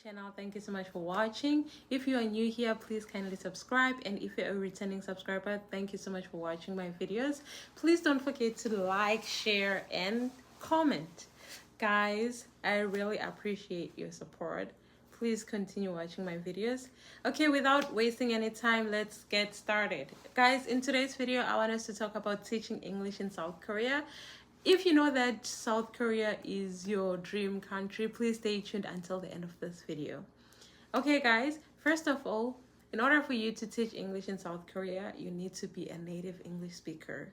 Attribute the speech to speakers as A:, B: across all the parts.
A: channel. Thank you so much for watching. If you are new here, please kindly subscribe, and if you're a returning subscriber, thank you so much for watching my videos. Please don't forget to like, share, and comment. Guys, I really appreciate your support. Please continue watching my videos. Okay, without wasting any time, let's get started. Guys, in today's video, I want us to talk about teaching English in South Korea. If you know that South Korea is your dream country, please stay tuned until the end of this video. Okay guys, first of all, in order for you to teach English in South Korea, you need to be a native English speaker.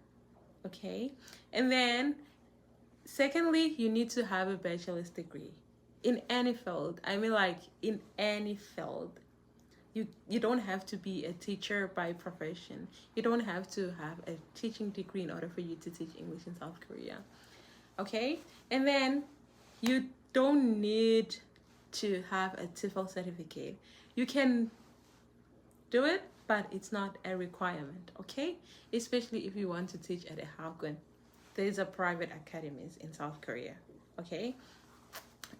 A: Okay? And then, secondly, you need to have a bachelor's degree in any field. I mean, like, in any field. You don't have to be a teacher by profession. You don't have to have a teaching degree in order for you to teach English in South Korea. Okay? And then you don't need to have a TOEFL certificate. You can do it, but it's not a requirement. Okay? Especially if you want to teach at a Hagwon. There's a private academies in South Korea. Okay?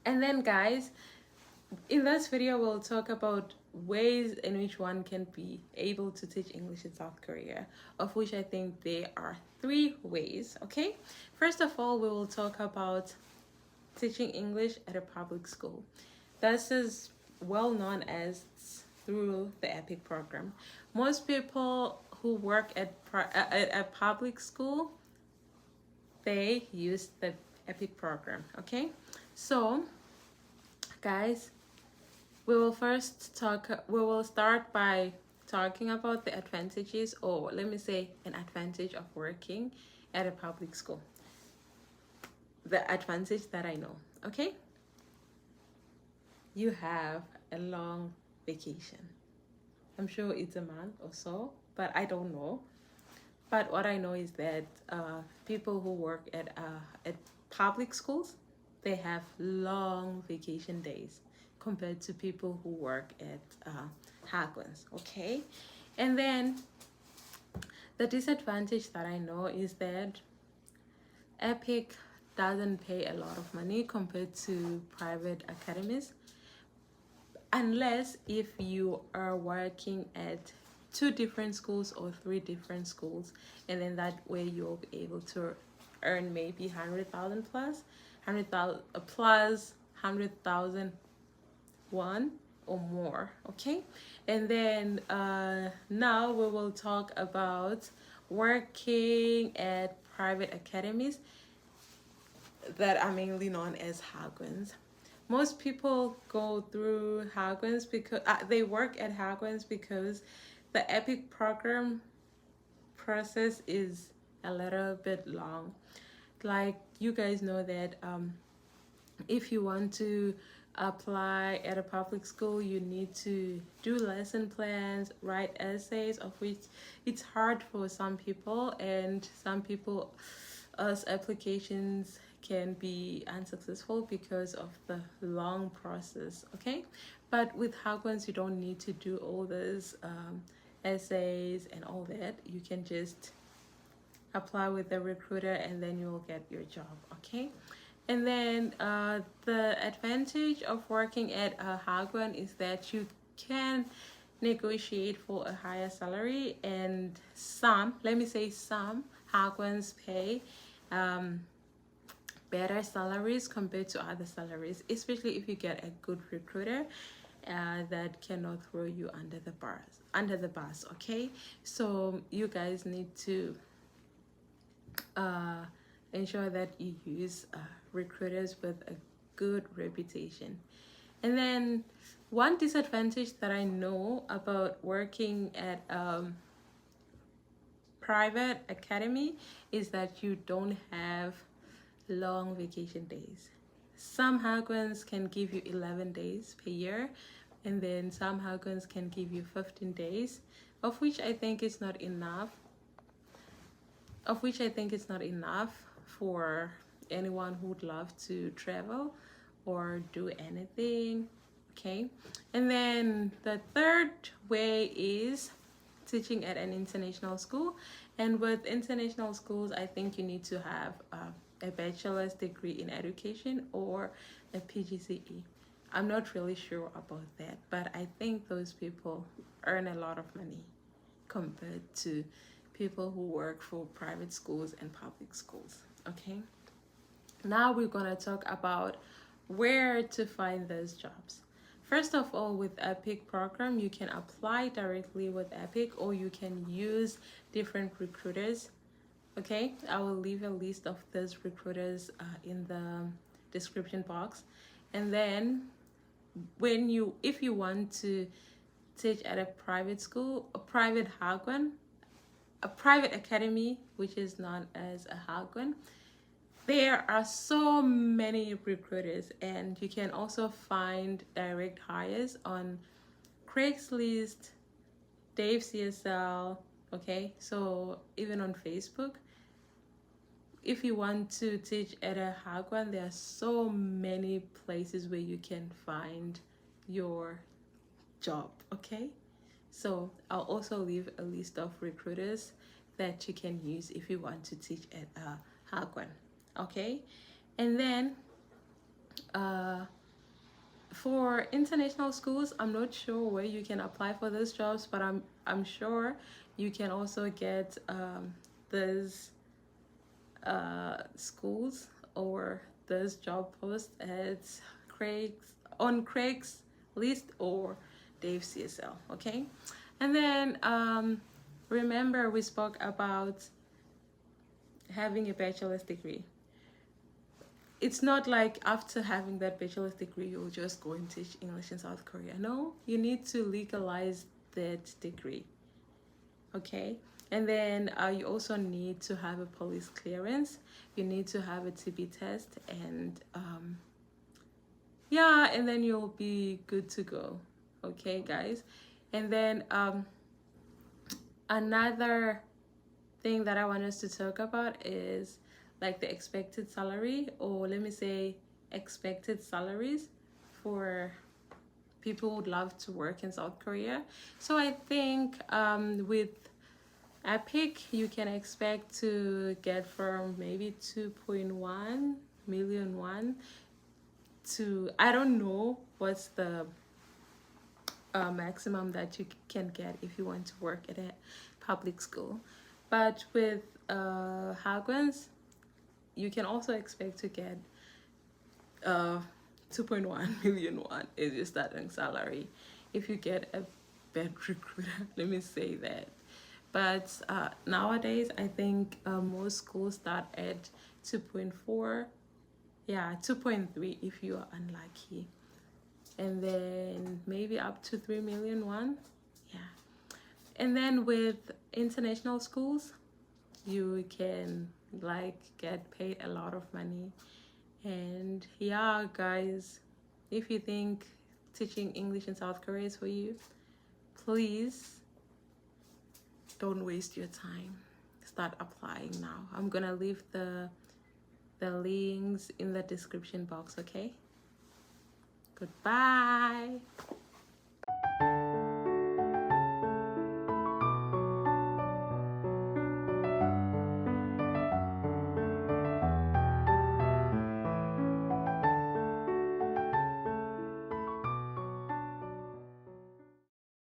A: And then guys, in this video we'll talk about ways in which one can be able to teach English in South Korea, of which I think there are 3 ways. Okay, first of all, we will talk about teaching English at a public school. This is well known as through the EPIK program. Most people who work at a public school, they use the EPIK program. Okay, so guys, we will start by talking about the advantages, or let me say an advantage of working at a public school. The advantage that I know, okay? You have a long vacation. I'm sure it's a month or so, but I don't know. But what I know is that people who work at public schools, they have long vacation days compared to people who work at Hagwons, okay? And then the disadvantage that I know is that EPIK doesn't pay a lot of money compared to private academies, unless if you are working at 2 different schools or 3 different schools, and then that way you'll be able to earn maybe 100,000 plus 100,000 one or more. Okay, and then now we will talk about working at private academies that are mainly known as Hagwons. Most people go through Hagwons because they work at Hagwons because the EPIK program process is a little bit long. Like, you guys know that if you want to apply at a public school, you need to do lesson plans, write essays, of which it's hard for some people, and some people applications can be unsuccessful because of the long process. Okay, but with Hagwons you don't need to do all those essays and all that. You can just apply with the recruiter and then you will get your job. Okay, and then the advantage of working at a Hagwon is that you can negotiate for a higher salary, and some Hagwons pay better salaries compared to other salaries, especially if you get a good recruiter that cannot throw you under the bus. Okay, so you guys need to ensure that you use recruiters with a good reputation. And then one disadvantage that I know about working at private academy is that you don't have long vacation days. Some Hagwons can give you 11 days per year, and then some Hagwons can give you 15 days, of which I think is not enough. For anyone who would love to travel or do anything. Okay, and then the third way is teaching at an international school, and with international schools I think you need to have a bachelor's degree in education or a PGCE. I'm not really sure about that, but I think those people earn a lot of money compared to people who work for private schools and public schools. Okay, now we're gonna talk about where to find those jobs. First of all, with EPIK program, you can apply directly with EPIK, or you can use different recruiters. Okay, I will leave a list of those recruiters in the description box. And then if you want to teach at a private school, a private Hagwon, a private academy, which is known as a Hagwon, there are so many recruiters, and you can also find direct hires on Craigslist, Dave CSL. Okay, so even on Facebook, if you want to teach at a Hagwon, there are so many places where you can find your job. Okay, so I'll also leave a list of recruiters that you can use if you want to teach at a Hagwon. Okay, and then for international schools, I'm not sure where you can apply for those jobs, but I'm sure you can also get those schools or those job posts at Craigslist or Dave CSL. Okay, and then remember we spoke about having a bachelor's degree. It's not like after having that bachelor's degree you'll just go and teach English in South Korea. No, you need to legalize that degree. Okay, and then you also need to have a police clearance. You need to have a TB test, and yeah, and then you'll be good to go. Okay, guys, and then another thing that I want us to talk about is like the expected salary, or let me say expected salaries for people who would love to work in South Korea. So I think with EPIK you can expect to get from maybe 2.1 million won to, I don't know what's the maximum that you can get if you want to work at a public school. But with Hagwons, you can also expect to get 2.1 million won is your starting salary if you get a bad recruiter. Let me say that. But nowadays, I think most schools start at 2.4, yeah, 2.3 if you are unlucky, and then maybe up to 3 million won. Yeah, and then with international schools, you can like get paid a lot of money. And yeah, guys, if you think teaching English in South Korea is for you, please don't waste your time. Start applying now. I'm gonna leave the links in the description box. Okay, goodbye.